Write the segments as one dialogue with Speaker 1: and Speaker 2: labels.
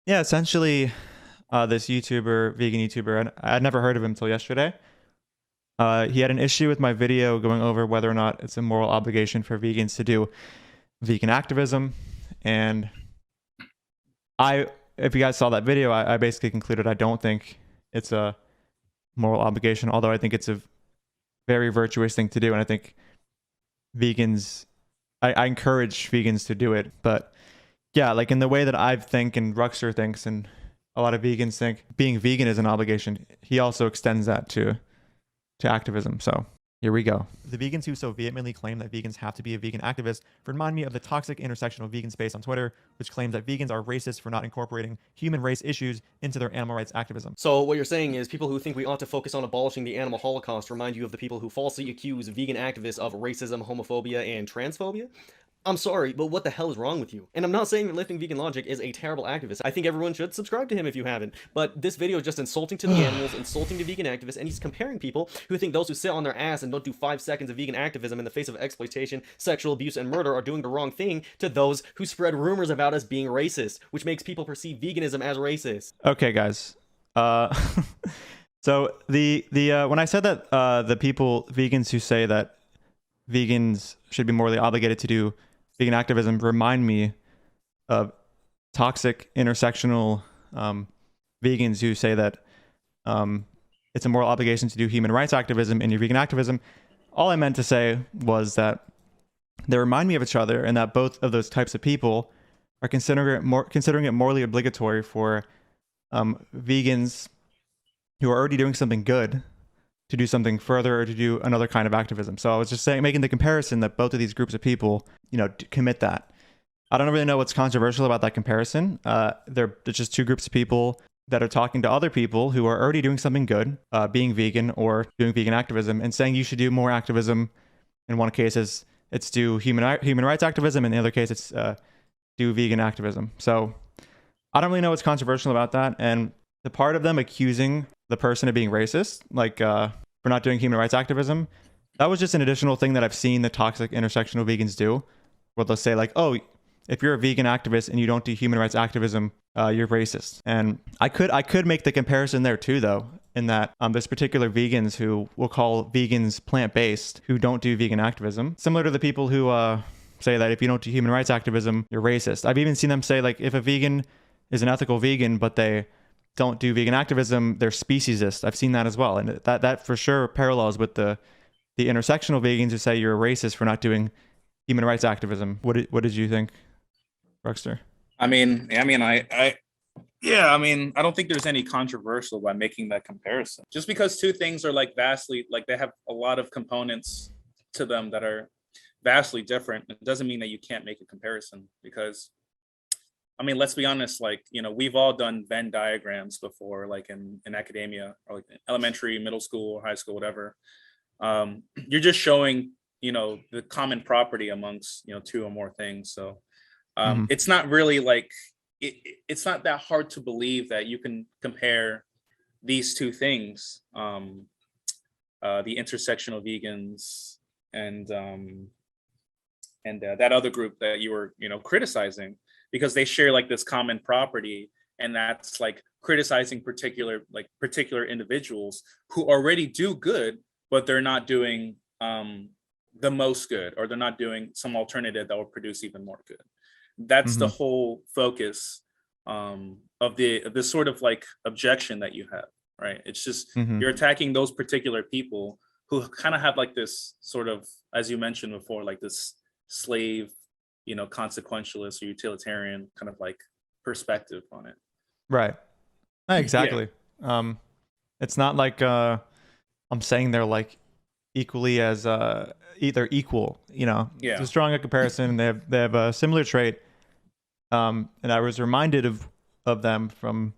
Speaker 1: Yeah, essentially, this YouTuber, vegan YouTuber, and I'd never heard of him until yesterday. He had an issue with my video going over whether or not it's a moral obligation for vegans to do vegan activism. And if you guys saw that video, I basically concluded I don't think it's a moral obligation, although I think it's a very virtuous thing to do. And I think vegans, I encourage vegans to do it. But yeah, like in the way that I think and Ruxer thinks and a lot of vegans think being vegan is an obligation, he also extends that to activism. So here we go. The vegans who so vehemently claim that vegans have to be a vegan activist remind me of the toxic intersectional vegan space on Twitter, which claims that vegans are racist for not incorporating human race issues into their animal rights activism.
Speaker 2: So what you're saying is people who think we ought to focus on abolishing the animal holocaust remind you of the people who falsely accuse vegan activists of racism, homophobia, and transphobia? I'm sorry, but what the hell is wrong with you? And I'm not saying that Lifting Vegan Logic is a terrible activist. I think everyone should subscribe to him if you haven't. But this video is just insulting to the animals, insulting to vegan activists, and he's comparing people who think those who sit on their ass and don't do 5 seconds of vegan activism in the face of exploitation, sexual abuse, and murder are doing the wrong thing to those who spread rumors about us being racist, which makes people perceive veganism as racist.
Speaker 1: Okay, guys. So when I said that the vegans who say that vegans should be morally obligated to do vegan activism remind me of toxic intersectional vegans who say that it's a moral obligation to do human rights activism in your vegan activism. All I meant to say was that they remind me of each other, and that both of those types of people are considering it morally obligatory for vegans who are already doing something good to do something further or to do another kind of activism. So I was just saying, making the comparison that both of these groups of people, commit that. I don't really know what's controversial about that comparison. They're just two groups of people that are talking to other people who are already doing something good, being vegan or doing vegan activism, and saying you should do more activism. In one case, it's do human rights activism. In the other case, it's do vegan activism. So I don't really know what's controversial about that. And the part of them accusing the person of being racist, like for not doing human rights activism, that was just an additional thing that I've seen the toxic intersectional vegans do, where they'll say like, oh, if you're a vegan activist and you don't do human rights activism, you're racist. And I could make the comparison there too, though, in that there's particular vegans who will call vegans plant-based who don't do vegan activism, similar to the people who say that if you don't do human rights activism, you're racist. I've even seen them say like, if a vegan is an ethical vegan, but they don't do vegan activism, they're speciesist. I've seen that as well. And that for sure parallels with the intersectional vegans who say you're a racist for not doing human rights activism. What did you think, Ruxter?
Speaker 3: I don't think there's any controversial by making that comparison. Just because two things are like vastly, like they have a lot of components to them that are vastly different, it doesn't mean that you can't make a comparison. Because let's be honest, we've all done Venn diagrams before, like in academia, or like elementary, middle school, or high school, whatever. You're just showing, the common property amongst, two or more things. So it's not really like, it's not that hard to believe that you can compare these two things, the intersectional vegans and that other group that you were, criticizing, because they share like this common property, and that's like criticizing particular individuals who already do good, but they're not doing the most good, or they're not doing some alternative that will produce even more good. That's the whole focus of this sort of like objection that you have, right? It's just you're attacking those particular people who kind of have like this sort of, as you mentioned before, like this slave, consequentialist or utilitarian kind of like perspective on it.
Speaker 1: Right. Exactly. Yeah. It's not like I'm saying they're like equally as either equal, Yeah. Just drawing a comparison. They have a similar trait. And I was reminded of them from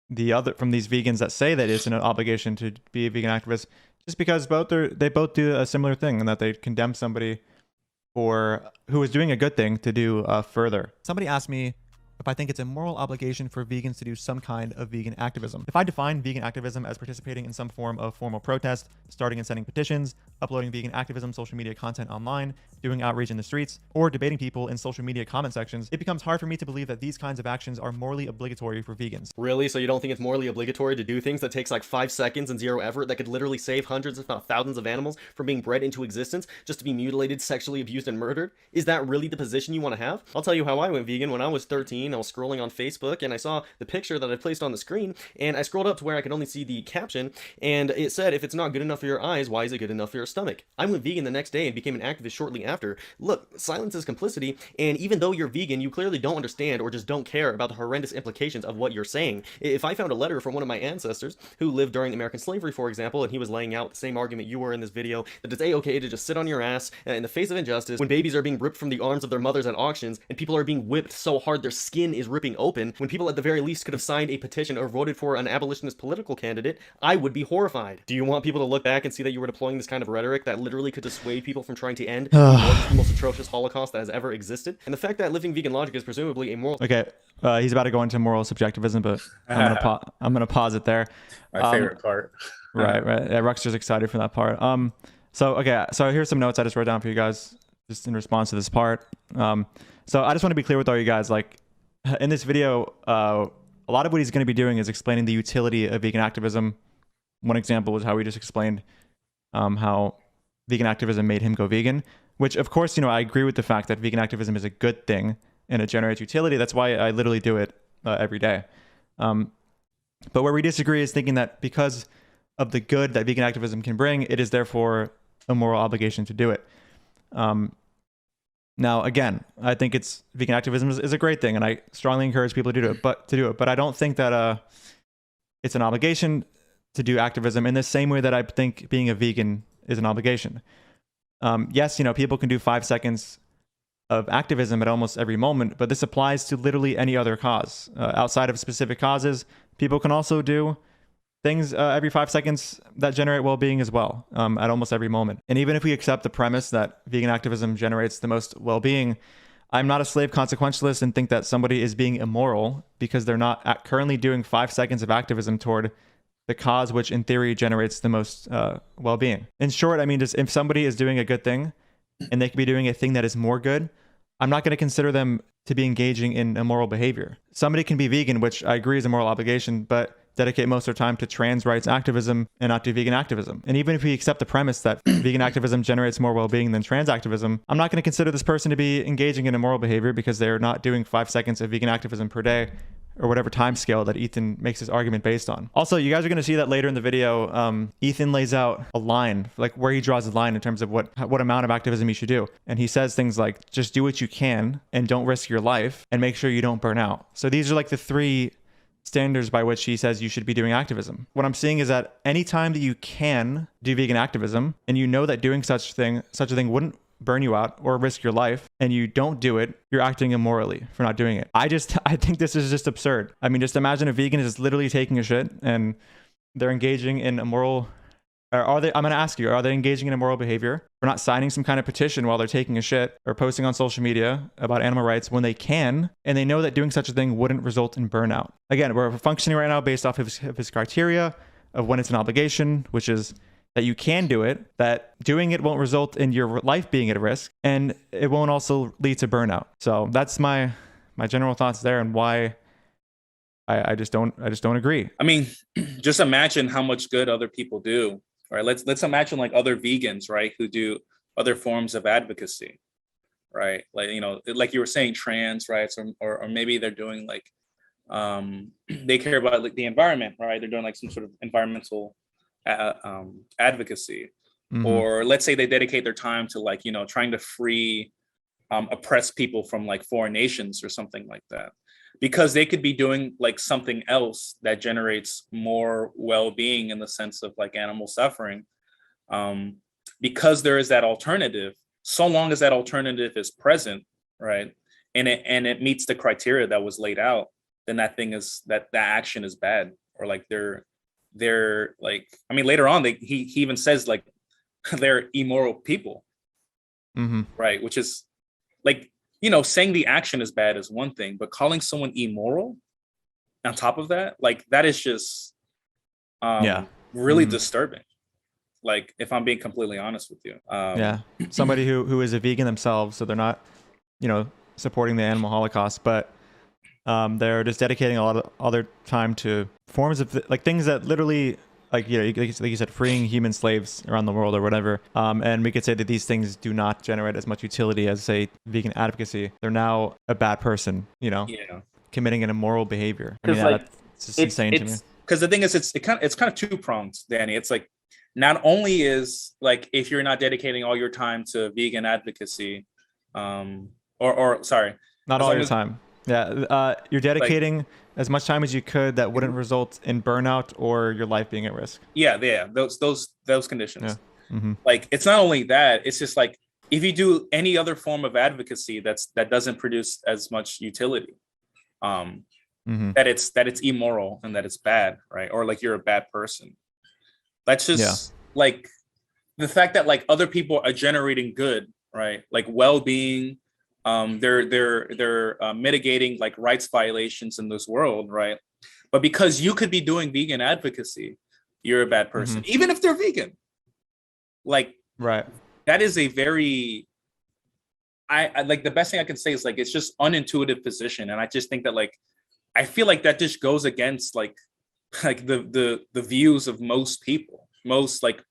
Speaker 1: these vegans that say that it's an obligation to be a vegan activist, just because they both do a similar thing, and that they condemn somebody who is doing a good thing to do further. Somebody asked me if I think it's a moral obligation for vegans to do some kind of vegan activism. If I define vegan activism as participating in some form of formal protest, starting and sending petitions, uploading vegan activism social media content online, doing outreach in the streets, or debating people in social media comment sections, it becomes hard for me to believe that these kinds of actions are morally obligatory for vegans.
Speaker 2: Really? So you don't think it's morally obligatory to do things that takes like 5 seconds and zero effort that could literally save hundreds if not thousands of animals from being bred into existence just to be mutilated, sexually abused, and murdered? Is that really the position you want to have? I'll tell you how I went vegan. When I was 13, I was scrolling on Facebook and I saw the picture that I placed on the screen, and I scrolled up to where I could only see the caption, and it said, if it's not good enough for your eyes, why is it good enough for your stomach? I went vegan the next day and became an activist shortly after. Look, silence is complicity, and even though you're vegan, you clearly don't understand or just don't care about the horrendous implications of what you're saying. If I found a letter from one of my ancestors who lived during American slavery, for example, and he was laying out the same argument you were in this video, that it's a-okay to just sit on your ass in the face of injustice when babies are being ripped from the arms of their mothers at auctions and people are being whipped so hard their skin is ripping open, when people at the very least could have signed a petition or voted for an abolitionist political candidate, I would be horrified. Do you want people to look back and see that you were deploying this kind of rhetoric that literally could dissuade people from trying to end the most atrocious Holocaust that has ever existed? And the fact that living vegan logic is presumably a moral...
Speaker 1: Okay, he's about to go into moral subjectivism, but I'm gonna pause it there.
Speaker 3: My favorite part.
Speaker 1: Right. Yeah, Ruxter's excited for that part. So here's some notes I just wrote down for you guys, just in response to this part. So I just want to be clear with all you guys. Like, in this video, a lot of what he's going to be doing is explaining the utility of vegan activism. One example was how we just explained how vegan activism made him go vegan, which, of course, I agree with the fact that vegan activism is a good thing and it generates utility. That's why I literally do it every day. But where we disagree is thinking that because of the good that vegan activism can bring, it is therefore a moral obligation to do it. Now, again, I think vegan activism is a great thing, and I strongly encourage people to do it. But I don't think that it's an obligation to do activism in the same way that I think being a vegan is an obligation. Yes, people can do 5 seconds of activism at almost every moment, but this applies to literally any other cause. Outside of specific causes, people can also do things every 5 seconds that generate well-being as well, at almost every moment. And even if we accept the premise that vegan activism generates the most well-being, I'm not a slave consequentialist and think that somebody is being immoral because they're not currently doing 5 seconds of activism toward the cause which in theory generates the most well-being. In short, I mean, just if somebody is doing a good thing and they could be doing a thing that is more good, I'm not going to consider them to be engaging in immoral behavior. Somebody can be vegan, which I agree is a moral obligation, but dedicate most of their time to trans rights activism and not do vegan activism. And even if we accept the premise that vegan activism generates more well-being than trans activism, I'm not going to consider this person to be engaging in immoral behavior because they're not doing 5 seconds of vegan activism per day or whatever time scale that Ethan makes his argument based on. Also, you guys are going to see that later in the video, Ethan lays out a line, like where he draws the line in terms of what amount of activism you should do. And he says things like, just do what you can and don't risk your life and make sure you don't burn out. So these are like the 3 standards by which he says you should be doing activism. What I'm seeing is that anytime that you can do vegan activism and you know that doing such a thing wouldn't burn you out or risk your life and you don't do it, you're acting immorally for not doing it. I think this is just absurd. I mean, just imagine a vegan is literally taking a shit and they're engaging in immoral, I'm going to ask you, are they engaging in immoral behavior for not signing some kind of petition while they're taking a shit or posting on social media about animal rights when they can, and they know that doing such a thing wouldn't result in burnout? Again, we're functioning right now based off of his criteria of when it's an obligation, which is that you can do it, that doing it won't result in your life being at risk, and it won't also lead to burnout. So that's my general thoughts there and why I just don't agree.
Speaker 3: I mean, just imagine how much good other people do. Right, let's imagine like other vegans, right, who do other forms of advocacy, right? Like, like you were saying, trans rights, or maybe they're doing like they care about like the environment, right? They're doing like some sort of environmental advocacy, or let's say they dedicate their time to like trying to free oppressed people from like foreign nations or something like that, because they could be doing like something else that generates more well-being in the sense of like animal suffering, because there is that alternative. So long as that alternative is present, right, and it meets the criteria that was laid out, then that action is bad, or like they're like, I mean, later on he even says like they're immoral people, right, which is like, saying the action is bad is one thing, but calling someone immoral on top of that, like that is just really disturbing. Like, if I'm being completely honest with you.
Speaker 1: Somebody who is a vegan themselves, so they're not, supporting the animal holocaust, but they're just dedicating a lot of other time to forms of like things that literally, like you said, freeing human slaves around the world or whatever. And we could say that these things do not generate as much utility as, say, vegan advocacy. They're now a bad person, committing an immoral behavior. I mean, that's just insane to me.
Speaker 3: Because the thing is, it's kind of two pronged, Danny. It's like, not only is like, if you're not dedicating all your time to vegan advocacy, or sorry,
Speaker 1: not all your time. Yeah, you're dedicating as much time as you could that wouldn't result in burnout or your life being at risk.
Speaker 3: Yeah, those conditions. Yeah. Like, it's not only that; it's just like, if you do any other form of advocacy that doesn't produce as much utility, that it's immoral and that it's bad, right? Or like, you're a bad person. That's just like the fact that like other people are generating good, right? Like well-being, they're mitigating like rights violations in this world, right? But because you could be doing vegan advocacy, you're a bad person, even if they're vegan. Like,
Speaker 1: right.
Speaker 3: That is a very, I like, the best thing I can say is like, it's just unintuitive position, and I just think that like, I feel like that just goes against like the views of most people, most like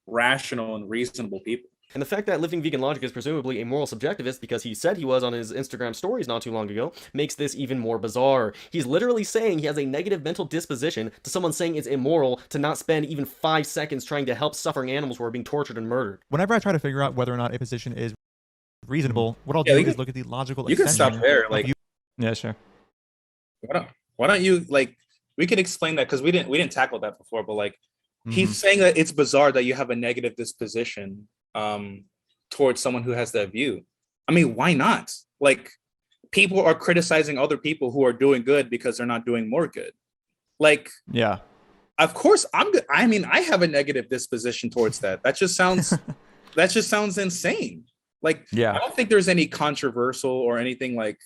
Speaker 3: rational and reasonable people.
Speaker 2: And the fact that Living Vegan Logic is presumably a moral subjectivist because he said he was on his Instagram stories not too long ago makes this even more bizarre. He's literally saying he has a negative mental disposition to someone saying it's immoral to not spend even 5 seconds trying to help suffering animals who are being tortured and murdered.
Speaker 1: Whenever I try to figure out whether or not a position is reasonable, what I'll do is look at the logical
Speaker 3: extension. You can stop there. Like,
Speaker 1: yeah, sure.
Speaker 3: Why don't you, like, we can explain that, because we didn't tackle that before, but like, he's saying that it's bizarre that you have a negative disposition towards someone who has that view. I mean, why not? Like, people are criticizing other people who are doing good because they're not doing more good. Like,
Speaker 1: yeah,
Speaker 3: of course I'm good. I mean, I have a negative disposition towards that. That just sounds insane. Like, I don't think there's any controversial or anything like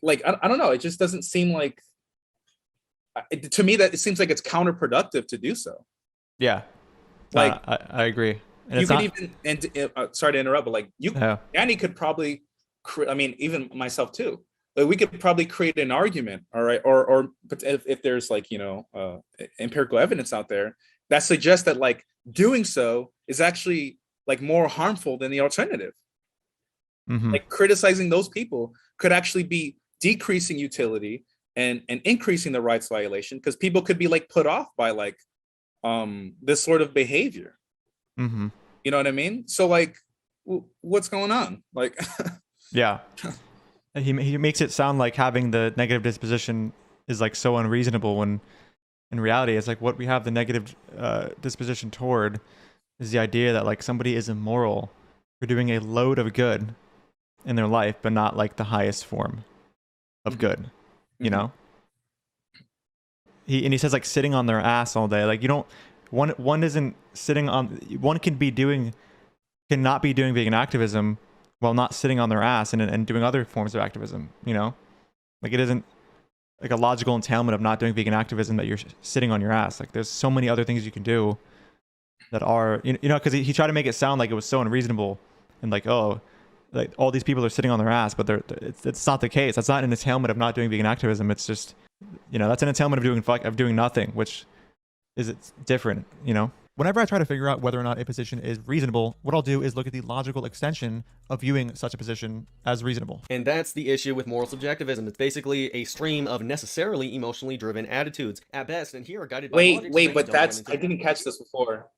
Speaker 3: I don't know. It just doesn't seem like, to me, that it seems like it's counterproductive to do so.
Speaker 1: Yeah, like I agree. And
Speaker 3: you could sorry to interrupt, but like Danny could probably, I mean, even myself too. Like, we could probably create an argument, all right, or if there's like empirical evidence out there that suggests that like doing so is actually like more harmful than the alternative. Like, criticizing those people could actually be decreasing utility and increasing the rights violation, because people could be like put off by like this sort of behavior. You know what I mean? So like, what's going on? Like,
Speaker 1: yeah, he makes it sound like having the negative disposition is like so unreasonable, when in reality it's like what we have the negative disposition toward is the idea that like somebody is immoral for doing a load of good in their life, but not like the highest form of good, you know? He says like sitting on their ass all day. Like, you don't, one isn't sitting on, one cannot be doing vegan activism while not sitting on their ass and doing other forms of activism, you know? Like, it isn't like a logical entailment of not doing vegan activism that you're sitting on your ass. Like, there's so many other things you can do that are, because he tried to make it sound like it was so unreasonable and like, oh, like all these people are sitting on their ass, but it's not the case. That's not an entailment of not doing vegan activism. It's just, that's an entailment of doing nothing, which is different, Whenever I try to figure out whether or not a position is reasonable, what I'll do is look at the logical extension of viewing such a position as reasonable.
Speaker 2: And that's the issue with moral subjectivism. It's basically a stream of necessarily emotionally driven attitudes at best, and here are guided by
Speaker 3: Wait, but I didn't catch this before.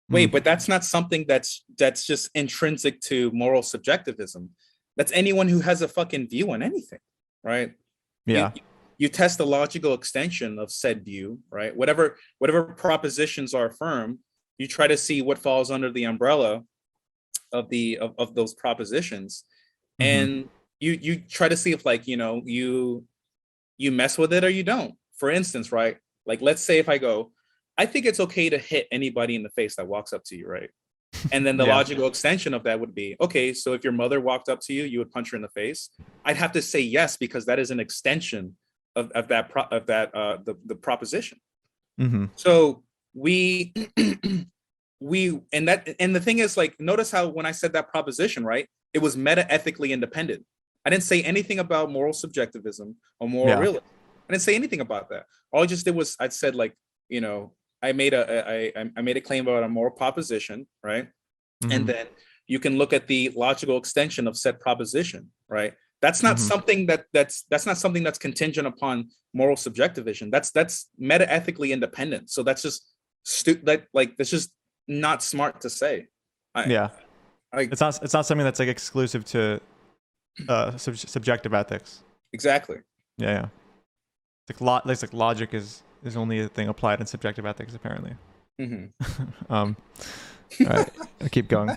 Speaker 3: Wait, but that's not something that's just intrinsic to moral subjectivism. That's anyone who has a fucking view on anything, right?
Speaker 1: Yeah.
Speaker 3: You test the logical extension of said view, right? Whatever propositions are affirmed, you try to see what falls under the umbrella of those propositions, and you try to see if like you mess with it or you don't. For instance, right? Like, let's say if I go, I think it's okay to hit anybody in the face that walks up to you, right? And then the
Speaker 1: Yeah.
Speaker 3: logical extension of that would be, okay, so if your mother walked up to you, you would punch her in the face. I'd have to say yes, because that is an extension of the proposition.
Speaker 1: Mm-hmm.
Speaker 3: So we and the thing is, like, notice how when I said that proposition, right, it was meta-ethically independent. I didn't say anything about moral subjectivism or moral realism. I didn't say anything about that. All I just did was I said, like, you know, I made a claim about a moral proposition, right?
Speaker 1: Mm-hmm.
Speaker 3: And then you can look at the logical extension of said proposition, right? That's not something that's not something that's contingent upon moral subjectivism. That's meta-ethically independent. So that's just that's just not smart to say.
Speaker 1: It's not something that's like exclusive to subjective ethics.
Speaker 3: Exactly.
Speaker 1: Yeah. It's like logic is only a thing applied in subjective ethics, apparently. All right, I'll keep going.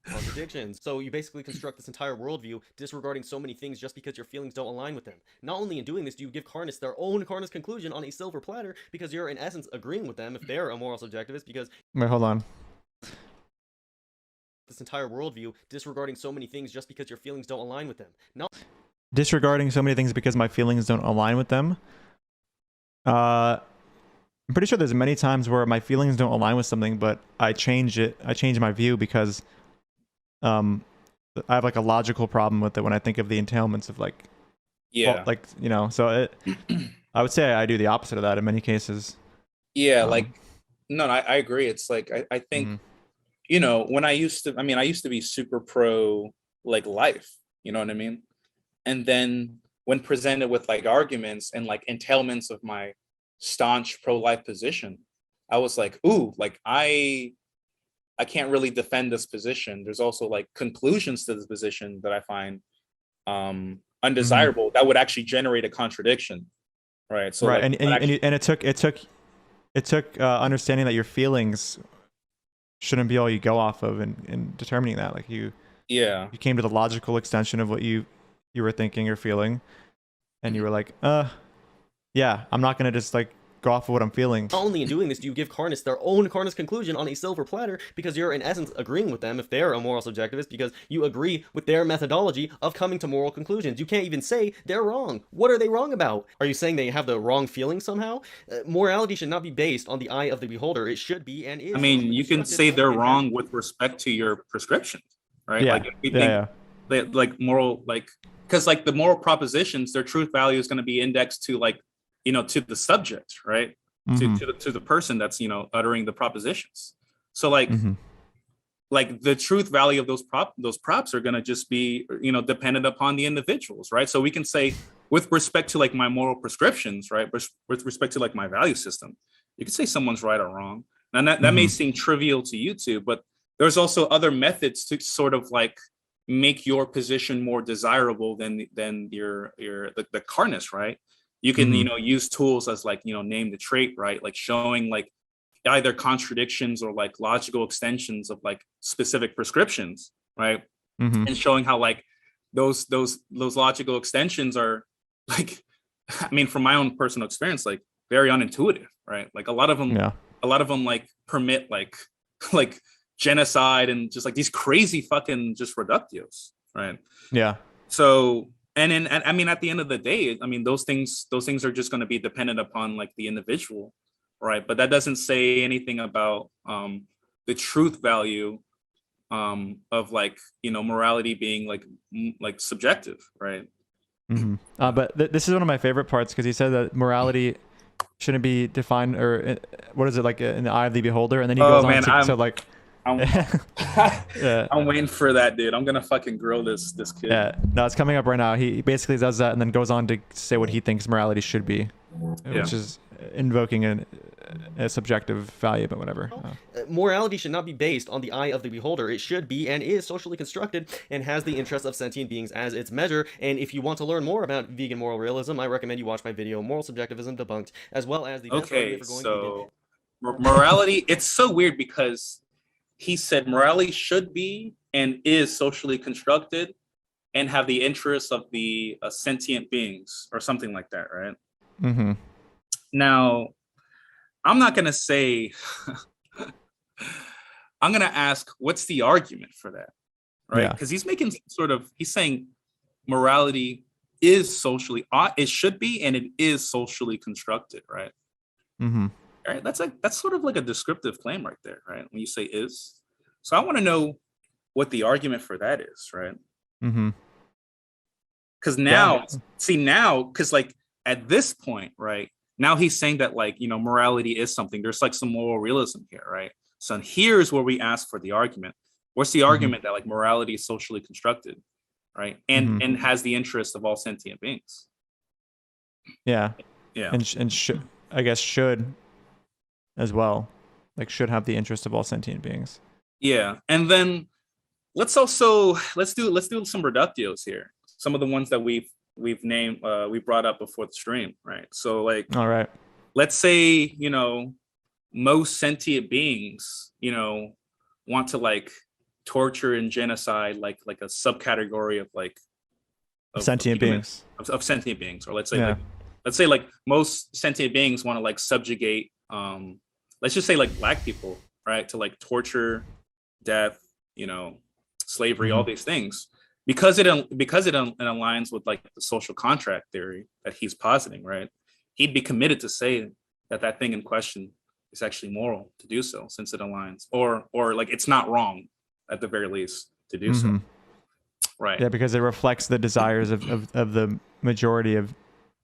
Speaker 2: Contradictions. So you basically construct this entire worldview disregarding so many things just because your feelings don't align with them. Not only in doing this do you give Carnus their own Carnus conclusion on a silver platter because you're in essence agreeing with them if they're a moral subjectivist, because
Speaker 1: Wait, hold on.
Speaker 2: this entire worldview disregarding so many things just because your feelings don't align with them. Not
Speaker 1: Disregarding so many things because my feelings don't align with them. I'm pretty sure there's many times where my feelings don't align with something, but I change my view because I have like a logical problem with it when I think of the entailments of like, well, like, you know, so I would say I do the opposite of that in many cases.
Speaker 3: Yeah, like, no, I agree. It's like, I think, you know, when I used to be super pro like life, you know what I mean? And then when presented with like arguments and like entailments of my staunch pro-life position, I was like, ooh, like I can't really defend this position. There's also like conclusions to this position that I find undesirable that would actually generate a contradiction, right? So
Speaker 1: right,
Speaker 3: like,
Speaker 1: and it took understanding that your feelings shouldn't be all you go off of in determining that. Like you came to the logical extension of what you were thinking or feeling, and you were like, yeah, I'm not gonna just like go off of what I'm feeling.
Speaker 2: Not only in doing this do you give Carnus their own Carnus conclusion on a silver platter because you're in essence agreeing with them if they're a moral subjectivist because you agree with their methodology of coming to moral conclusions. You can't even say they're wrong. What are they wrong about? Are you saying they have the wrong feeling somehow? Morality should not be based on the eye of the beholder. It should be and is.
Speaker 3: I mean, you can say they're wrong with respect to your prescription, right?
Speaker 1: Yeah.
Speaker 3: Like if you think like moral, like, because like the moral propositions, their truth value is going to be indexed to like, you know, to the subject, right? To the person that's, you know, uttering the propositions. So like, like the truth value of those props are going to just be, you know, dependent upon the individuals, right? So we can say with respect to like my moral prescriptions, right? With respect to like my value system, you could say someone's right or wrong. And that may seem trivial to you two, but there's also other methods to sort of like make your position more desirable than the Carnus, right? You can, you know, use tools as like, you know, name the trait, right? Like showing like either contradictions or like logical extensions of like specific prescriptions, right? And showing how like those logical extensions are like, I mean, from my own personal experience, like very unintuitive, right? Like a lot of them like permit like genocide and just like these crazy fucking just reductios, right?
Speaker 1: Yeah.
Speaker 3: So and I mean, at the end of the day, I mean, those things are just going to be dependent upon like the individual, right? But that doesn't say anything about the truth value of like, you know, morality being like subjective, right?
Speaker 1: But this is one of my favorite parts because he said that morality shouldn't be defined or what is it, like in the eye of the beholder, and then he goes on to
Speaker 3: I'm waiting for that, dude. I'm gonna fucking grill this kid.
Speaker 1: Yeah, no, it's coming up right now. He basically does that and then goes on to say what he thinks morality should be, which is invoking a subjective value, but whatever.
Speaker 2: Morality should not be based on the eye of the beholder. It should be and is socially constructed and has the interests of sentient beings as its measure. And if you want to learn more about vegan moral realism, I recommend you watch my video Moral Subjectivism Debunked, as well as the
Speaker 3: morality. It's so weird because he said morality should be and is socially constructed and have the interests of the sentient beings or something like that, right? Now, I'm not going to say I'm gonna ask, what's the argument for that, right?
Speaker 1: Yeah.
Speaker 3: Because he's saying morality is socially, it should be, and it is socially constructed, right?
Speaker 1: Mm-hmm.
Speaker 3: All right, that's sort of like a descriptive claim right there, right? When you say is, so I want to know what the argument for that is, right?
Speaker 1: Mm-hmm.
Speaker 3: Because because like at this point, right now he's saying that like morality is something. There's like some moral realism here, right? So here's where we ask for the argument. What's the argument that like morality is socially constructed, right? And has the interest of all sentient beings.
Speaker 1: Yeah.
Speaker 3: Yeah.
Speaker 1: And should as well, like should have the interest of all sentient beings.
Speaker 3: Yeah, and then let's do some reductios here. Some of the ones that we've named, we brought up before the stream, right? So like,
Speaker 1: all right,
Speaker 3: let's say most sentient beings want to like torture and genocide like a subcategory of like
Speaker 1: sentient beings,
Speaker 3: of sentient beings, or let's say like most sentient beings want to like subjugate let's just say like Black people, right, to like torture, death, slavery, all these things, because it aligns with like the social contract theory that he's positing, right? He'd be committed to say that thing in question is actually moral to do so, since it aligns, or like it's not wrong at the very least to do so, right?
Speaker 1: Yeah, because it reflects the desires of the majority of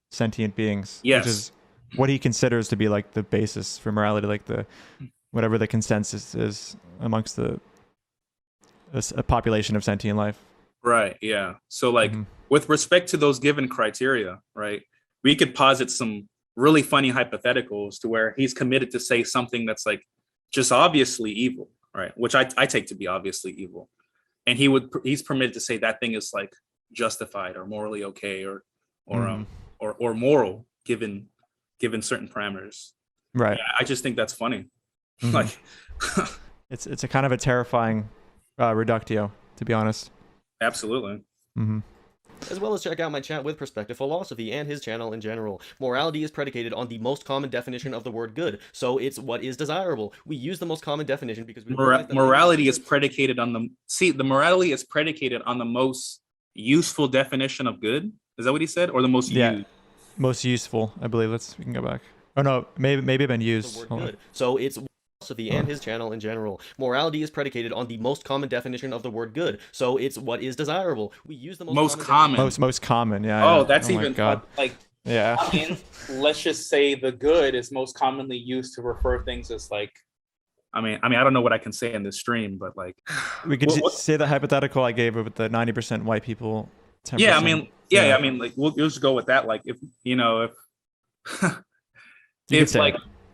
Speaker 1: sentient beings.
Speaker 3: Yes.
Speaker 1: Which is what he considers to be like the basis for morality, like the whatever the consensus is amongst a population of sentient life.
Speaker 3: Right. Yeah. So like with respect to those given criteria, right, we could posit some really funny hypotheticals to where he's committed to say something that's like just obviously evil, right? Which I take to be obviously evil. And he's permitted to say that thing is like justified or morally okay or moral given certain parameters.
Speaker 1: Right.
Speaker 3: Yeah, I just think that's funny. Like
Speaker 1: it's a kind of a terrifying reductio, to be honest.
Speaker 3: Absolutely.
Speaker 2: As well as check out my chat with Perspective Philosophy and his channel in general. Morality is predicated on the most common definition of the word good, so it's what is desirable. We use the most common definition because
Speaker 3: morality is predicated on the morality is predicated on the most useful definition of good. Is that what he said, or the most used?
Speaker 1: Most useful, I believe. We can go back. Oh no, maybe been used.
Speaker 2: Good. So it's philosophy and his channel in general. Morality is predicated on the most common definition of the word good, so it's what is desirable. We use the most common.
Speaker 1: Most common. Yeah.
Speaker 3: Oh,
Speaker 1: yeah.
Speaker 3: that's even
Speaker 1: God.
Speaker 3: Like.
Speaker 1: Yeah.
Speaker 3: I mean, let's just say the good is most commonly used to refer things as like. I mean, I don't know what I can say in this stream, but like.
Speaker 1: We could say the hypothetical I gave with the 90% white people. 10%.
Speaker 3: Yeah, I mean, I mean, like we'll just go with that. Like if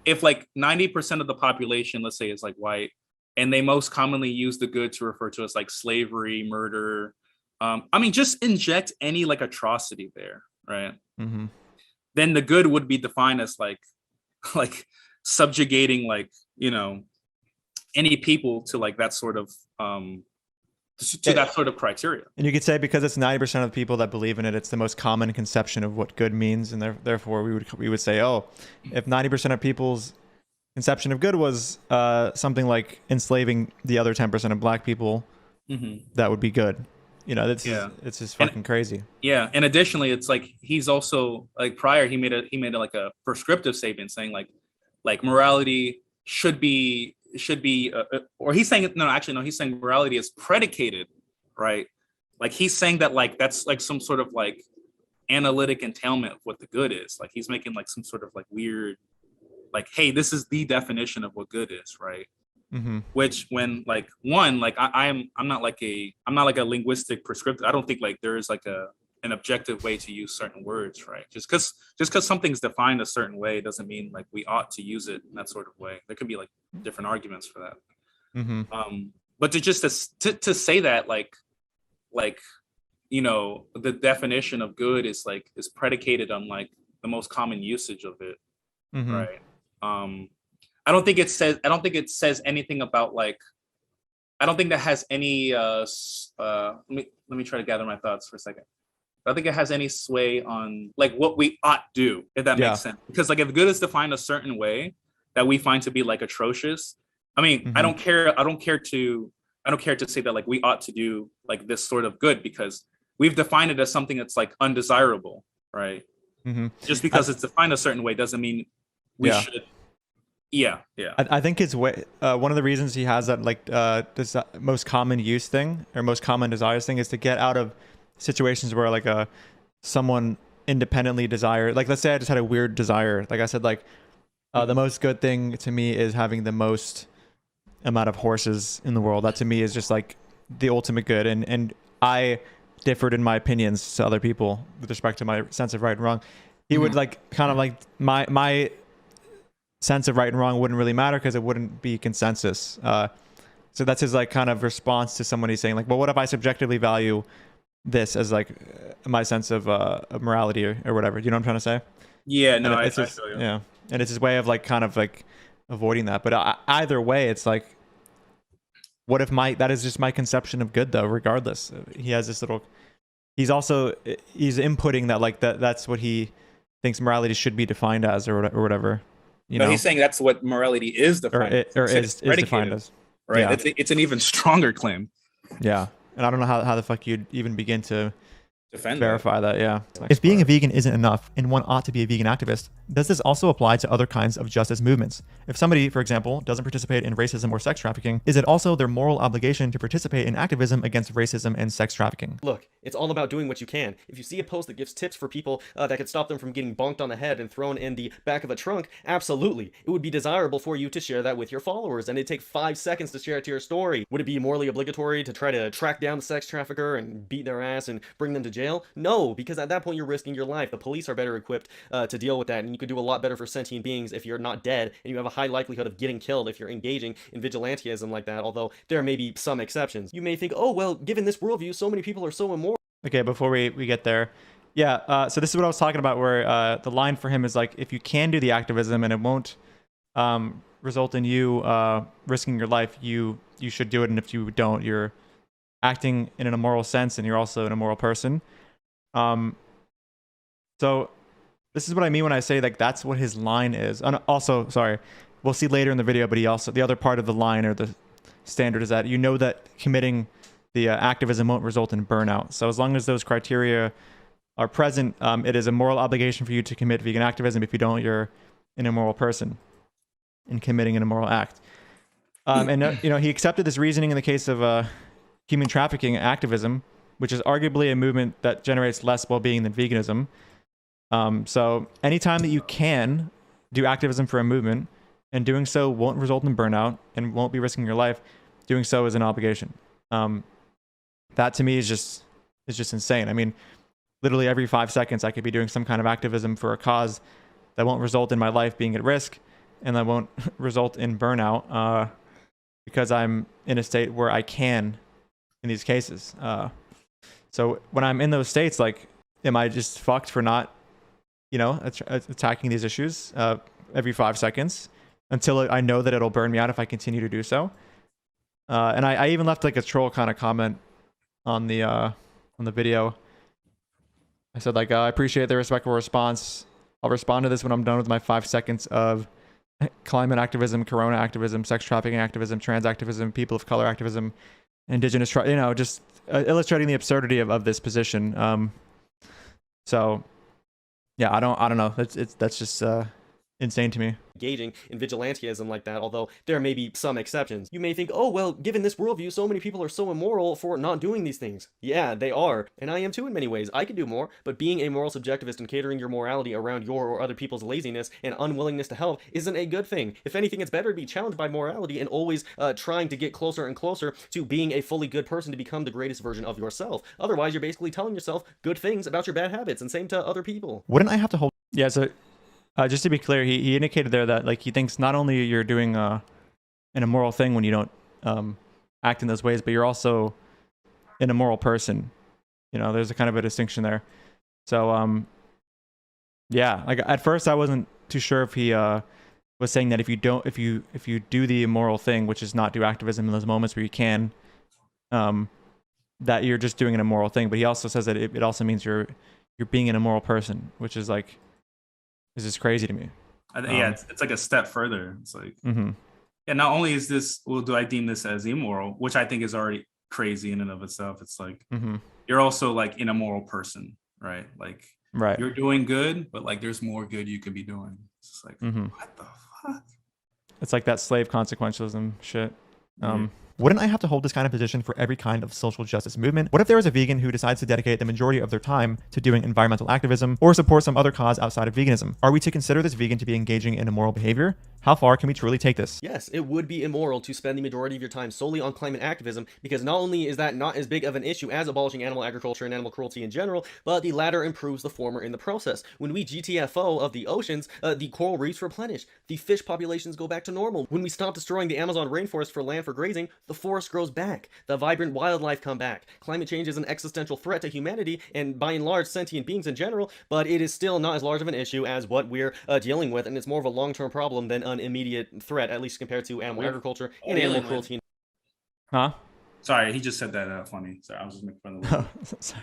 Speaker 3: if like 90% of the population, let's say, is like white, and they most commonly use the good to refer to as like slavery, murder. I mean, just inject any like atrocity there, right? Then the good would be defined as like subjugating like any people to like that sort of that sort of criteria.
Speaker 1: And you could say because it's 90% of the people that believe in it, it's the most common conception of what good means, and therefore we would say, oh, if 90% of people's conception of good was something like enslaving the other 10% of Black people, that would be good. It's just fucking crazy. Yeah, and additionally, it's like he's also like prior he made like a prescriptive statement saying like morality should be or he's saying he's saying morality is predicated, right? Like he's saying that like that's like some sort of like analytic entailment of what the good is. Like he's making like some sort of like weird like, hey, this is the definition of what good is, right? Which when like one like I'm not like a linguistic prescriptive. I don't think like there is like an objective way to use certain words, right? Just because something's defined a certain way doesn't mean like we ought to use it in that sort of way. There could be like different arguments for that. But to say that like the definition of good is predicated on like the most common usage of it, right? I don't think it says anything about like. I don't think that has any. Let me try to gather my thoughts for a second. I don't think it has any sway on like what we ought do, if that makes sense. Because like if good is defined a certain way that we find to be like atrocious,
Speaker 3: I mean, I don't care. I don't care to say that like we ought to do like this sort of good because we've defined it as something that's like undesirable, right? Just because it's defined a certain way doesn't mean we should. Yeah.
Speaker 1: I think it's way one of the reasons he has that like most common use thing or most common desires thing is to get out of situations where like someone independently desire, like let's say I just had a weird desire, like I said, like the most good thing to me is having the most amount of horses in the world. That to me is just like the ultimate good, and I differed in my opinions to other people with respect to my sense of right and wrong. He would like kind of like my sense of right and wrong wouldn't really matter because it wouldn't be consensus. So that's his like kind of response to somebody saying like, well, what if I subjectively value this as like my sense of morality or whatever? You know what I'm trying to say?
Speaker 3: Yeah, no,
Speaker 1: I feel you. Yeah, and it's his way of like kind of like avoiding that. But either way, it's like, what if that is just my conception of good though? Regardless, he has this little. He's inputting that like that's what he thinks morality should be defined as or whatever. You know?
Speaker 3: He's saying that's what morality is defined
Speaker 1: or is defined as.
Speaker 3: Right. Yeah. It's an even stronger claim.
Speaker 1: Yeah. And I don't know how the fuck you'd even begin to verify that. Yeah.
Speaker 4: If being a vegan isn't enough and one ought to be a vegan activist, does this also apply to other kinds of justice movements? If somebody, for example, doesn't participate in racism or sex trafficking, is it also their moral obligation to participate in activism against racism and sex trafficking?
Speaker 2: Look, it's all about doing what you can. If you see a post that gives tips for people that could stop them from getting bonked on the head and thrown in the back of a trunk, absolutely. It would be desirable for you to share that with your followers, and it'd take 5 seconds to share it to your story. Would it be morally obligatory to try to track down the sex trafficker and beat their ass and bring them to jail? No, because at that point you're risking your life. The police are better equipped to deal with that, and you could do a lot better for sentient beings if you're not dead, and you have a high likelihood of getting killed if you're engaging in vigilantism like that, although there may be some exceptions. You may think, oh, well, given this worldview, so many people are so immoral.
Speaker 1: Okay, before we get there, so this is what I was talking about, where the line for him is like, if you can do the activism and it won't result in you risking your life, you should do it, and if you don't, you're acting in an immoral sense, and you're also an immoral person. So this is what I mean when I say like that's what his line is. And also, sorry, we'll see later in the video, but the other part of the line or the standard is that you know that committing the activism won't result in burnout. So as long as those criteria are present, it is a moral obligation for you to commit vegan activism. If you don't, you're an immoral person in committing an immoral act. And he accepted this reasoning in the case of human trafficking activism, which is arguably a movement that generates less well-being than veganism. So anytime that you can do activism for a movement and doing so won't result in burnout and won't be risking your life, doing so is an obligation. That to me is just insane. I mean, literally every 5 seconds I could be doing some kind of activism for a cause that won't result in my life being at risk and that won't result in burnout because I'm in a state where I can in these cases. So when I'm in those states, like, am I just fucked for not, attacking these issues every 5 seconds until I know that it'll burn me out if I continue to do so? And I even left like a troll kind of comment on the video. I said like, I appreciate the respectful response. I'll respond to this when I'm done with my 5 seconds of climate activism, corona activism, sex trafficking activism, trans activism, people of color activism, indigenous, just illustrating the absurdity of this position. So yeah, I don't know. That's just insane to me.
Speaker 2: Engaging in vigilantism like that, although there may be some exceptions. You may think, oh, well, given this worldview, so many people are so immoral for not doing these things. Yeah, they are. And I am too in many ways. I could do more, but being a moral subjectivist and catering your morality around your or other people's laziness and unwillingness to help isn't a good thing. If anything, it's better to be challenged by morality and always trying to get closer and closer to being a fully good person to become the greatest version of yourself. Otherwise, you're basically telling yourself good things about your bad habits, and same to other people.
Speaker 4: Wouldn't I have to hold...
Speaker 1: Yeah, so... just to be clear, he indicated there that like he thinks not only you're doing an immoral thing when you don't act in those ways, but you're also an immoral person. There's a kind of a distinction there. So yeah, like at first I wasn't too sure if he was saying that if you do the immoral thing, which is not do activism in those moments where you can, that you're just doing an immoral thing. But he also says that it also means you're being an immoral person, which is like. This is crazy to me.
Speaker 3: Yeah, it's like a step further. It's like, Yeah, not only is this, well, do I deem this as immoral, which I think is already crazy in and of itself. It's like you're also like an immoral person, right? Like you're doing good, but like there's more good you could be doing. It's just like what the fuck?
Speaker 1: It's like that slave consequentialism shit.
Speaker 4: Wouldn't I have to hold this kind of position for every kind of social justice movement? What if there was a vegan who decides to dedicate the majority of their time to doing environmental activism or support some other cause outside of veganism? Are we to consider this vegan to be engaging in immoral behavior? How far can we truly take this?
Speaker 2: Yes, it would be immoral to spend the majority of your time solely on climate activism, because not only is that not as big of an issue as abolishing animal agriculture and animal cruelty in general, but the latter improves the former in the process. When we GTFO of the oceans, the coral reefs replenish, the fish populations go back to normal. When we stop destroying the Amazon rainforest for land for grazing, the forest grows back, the vibrant wildlife come back. Climate change is an existential threat to humanity and by and large sentient beings in general, but it is still not as large of an issue as what we're dealing with, and it's more of a long-term problem than an immediate threat, at least compared to animal agriculture and animal cruelty.
Speaker 3: Sorry, he just said that funny. Sorry, I was just making fun of him.
Speaker 1: Sorry.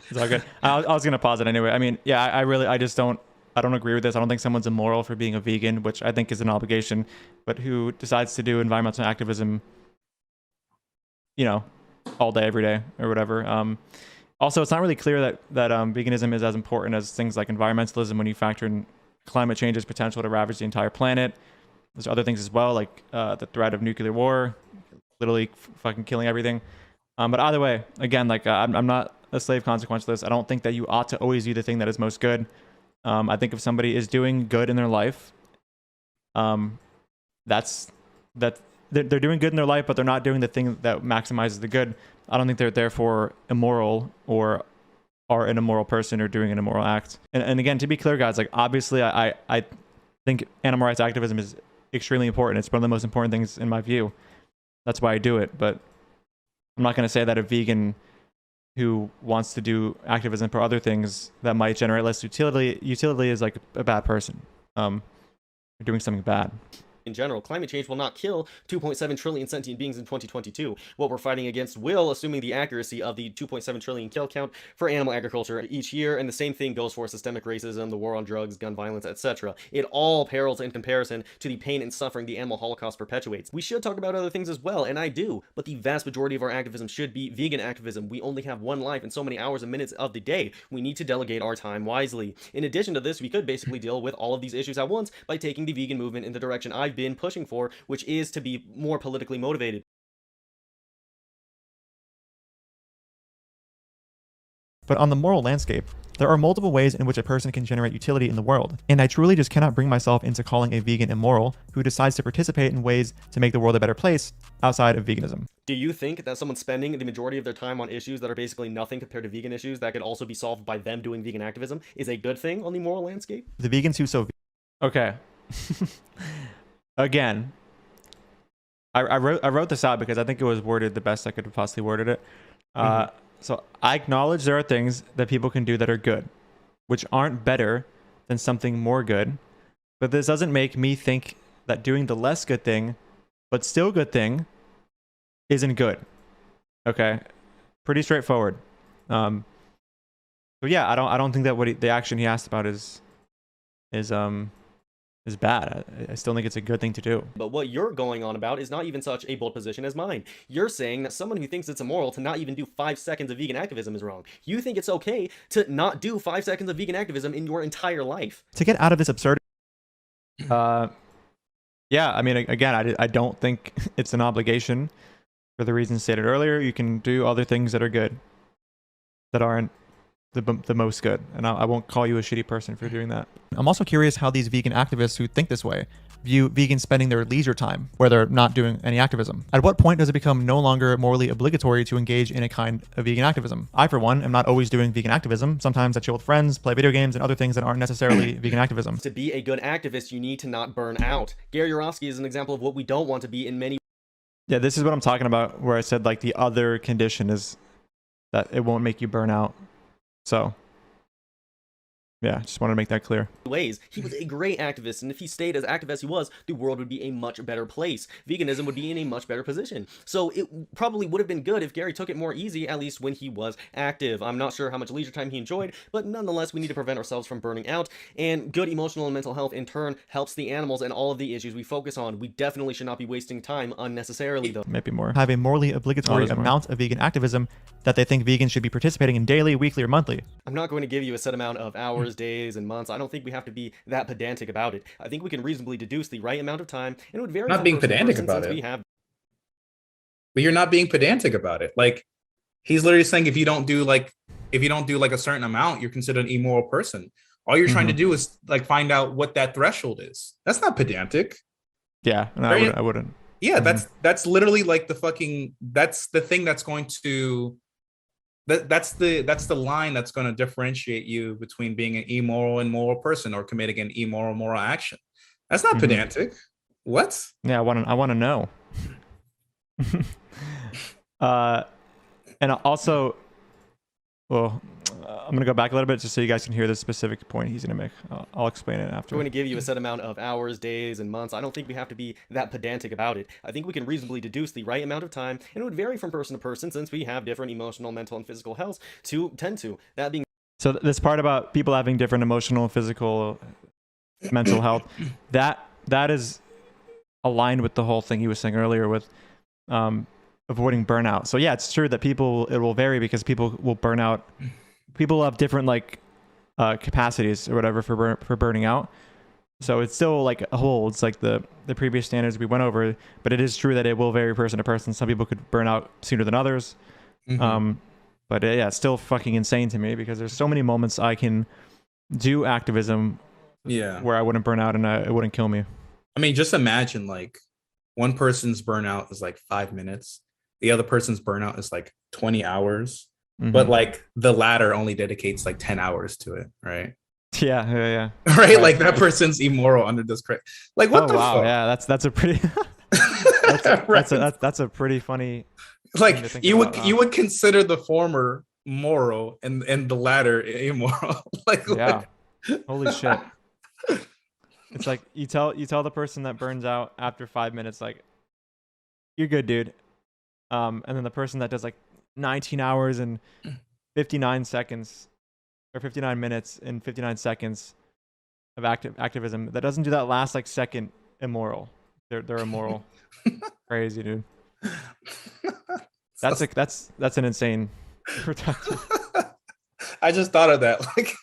Speaker 1: It's all good. I was gonna pause it anyway. I mean, yeah, I just don't agree with this. I don't think someone's immoral for being a vegan, which I think is an obligation, but who decides to do environmental activism, you know, all day, every day, or whatever. Also, it's not really clear that veganism is as important as things like environmentalism when you factor in climate change's potential to ravage the entire planet. There's other things as well, like the threat of nuclear war, literally fucking killing everything. But either way, again, like I'm not a slave consequentialist. I don't think that you ought to always do the thing that is most good. I think if somebody is doing good in their life, that's they're doing good in their life, but they're not doing the thing that maximizes the good. I don't think they're therefore immoral or are an immoral person or doing an immoral act. And again, to be clear, guys, like obviously I think animal rights activism is extremely important. It's one of the most important things in my view. That's why I do it. But I'm not going to say that a vegan who wants to do activism for other things that might generate less utility is like a bad person. You're doing something bad.
Speaker 2: In general, climate change will not kill 2.7 trillion sentient beings in 2022. What we're fighting against will, assuming the accuracy of the 2.7 trillion kill count for animal agriculture each year, and the same thing goes for systemic racism, the war on drugs, gun violence, etc. It all pales in comparison to the pain and suffering the animal holocaust perpetuates. We should talk about other things as well, and I do, but the vast majority of our activism should be vegan activism. We only have one life and so many hours and minutes of the day. We need to delegate our time wisely. In addition to this, we could basically deal with all of these issues at once by taking the vegan movement in the direction I've been pushing for, which is to be more politically motivated.
Speaker 4: But on the moral landscape, there are multiple ways in which a person can generate utility in the world, and I truly just cannot bring myself into calling a vegan immoral who decides to participate in ways to make the world a better place outside of veganism.
Speaker 2: Do you think that someone spending the majority of their time on issues that are basically nothing compared to vegan issues that could also be solved by them doing vegan activism is a good thing on the moral landscape?
Speaker 4: The vegans who so...
Speaker 1: Okay. Again, I wrote this out because I think it was worded the best I could have possibly worded it. So I acknowledge there are things that people can do that are good, which aren't better than something more good. But this doesn't make me think that doing the less good thing, but still good thing, isn't good. Okay, pretty straightforward. So yeah, I don't think that the action he asked about is bad. I still think it's a good thing to do.
Speaker 2: But what you're going on about is not even such a bold position as mine. You're saying that someone who thinks it's immoral to not even do 5 seconds of vegan activism is wrong. You think it's okay to not do 5 seconds of vegan activism in your entire life.
Speaker 4: To get out of this absurd...
Speaker 1: Yeah, I mean, again, I don't think it's an obligation for the reasons stated earlier. You can do other things that are good, that aren't the most good, and I won't call you a shitty person for doing that.
Speaker 4: I'm also curious how these vegan activists who think this way view vegans spending their leisure time where they're not doing any activism. At what point does it become no longer morally obligatory to engage in a kind of vegan activism? I, for one, am not always doing vegan activism. Sometimes I chill with friends, play video games, and other things that aren't necessarily vegan activism.
Speaker 2: To be a good activist, you need to not burn out. Gary Yaroszewicz is an example of what we don't want to be in many...
Speaker 1: Yeah, this is what I'm talking about, where I said like the other condition is that it won't make you burn out. So Yeah, just wanted to make that clear.
Speaker 2: Ways. He was a great activist, and if he stayed as active as he was, the world would be a much better place. Veganism would be in a much better position. So it probably would have been good if Gary took it more easy, at least when he was active. I'm not sure how much leisure time he enjoyed, but nonetheless, we need to prevent ourselves from burning out, and good emotional and mental health in turn helps the animals and all of the issues we focus on. We definitely should not be wasting time unnecessarily, though.
Speaker 4: Maybe more. Have a morally obligatory
Speaker 1: there's more.
Speaker 4: amount of vegan activism that they think vegans should be participating in daily, weekly, or monthly.
Speaker 2: I'm not going to give you a set amount of hours, days, and months. I don't think we have to be that pedantic about it. I think we can reasonably deduce the right amount of time, and it would vary.
Speaker 5: Not
Speaker 2: from
Speaker 5: being
Speaker 2: person to
Speaker 5: pedantic
Speaker 2: person
Speaker 5: about
Speaker 2: since
Speaker 5: it.
Speaker 2: we have
Speaker 5: But you're not being pedantic about it. Like, he's literally saying if you don't do like a certain amount, you're considered an immoral person. All you're trying to do is like find out what that threshold is. That's not pedantic.
Speaker 1: Yeah, no,
Speaker 5: Right?
Speaker 1: I wouldn't.
Speaker 5: Yeah, that's literally like that's the thing that's going to that's the line that's going to differentiate you between being an immoral and moral person or committing an immoral moral action. That's not pedantic. What?
Speaker 1: Yeah, I want to know. And also, well, I'm gonna go back a little bit just so you guys can hear the specific point he's gonna make. I'll explain it after.
Speaker 2: going to give you a set amount of hours, days, and months. I don't think we have to be that pedantic about it. I think we can reasonably deduce the right amount of time, and it would vary from person to person since we have different emotional, mental, and physical health to tend to. That being
Speaker 1: So this part about people having different emotional, physical, mental health, that is aligned with the whole thing he was saying earlier with avoiding burnout. So yeah, it's true that it will vary because people will burn out. People have different like capacities or whatever for burning out. So it's still like a whole. It's like the previous standards we went over, but it is true that it will vary person to person. Some people could burn out sooner than others. But yeah, it's still fucking insane to me because there's so many moments I can do activism where I wouldn't burn out and it wouldn't kill me.
Speaker 5: I mean, just imagine like one person's burnout is like 5 minutes. The other person's burnout is like 20 hours. But like the latter only dedicates like 10 hours to it, right?
Speaker 1: Yeah.
Speaker 5: Right? Like that person's immoral under this like what the fuck?
Speaker 1: Yeah, that's a pretty that's a pretty funny
Speaker 5: like you would consider the former moral and the latter immoral.
Speaker 1: Yeah. Holy shit. It's like you tell the person that burns out after 5 minutes like you're good, dude. And then the person that does like 19 hours and 59 seconds or 59 minutes and 59 seconds of activism that doesn't do that last like second immoral. They're immoral. Crazy, dude. That's an insane perspective.
Speaker 5: I just thought of that. Like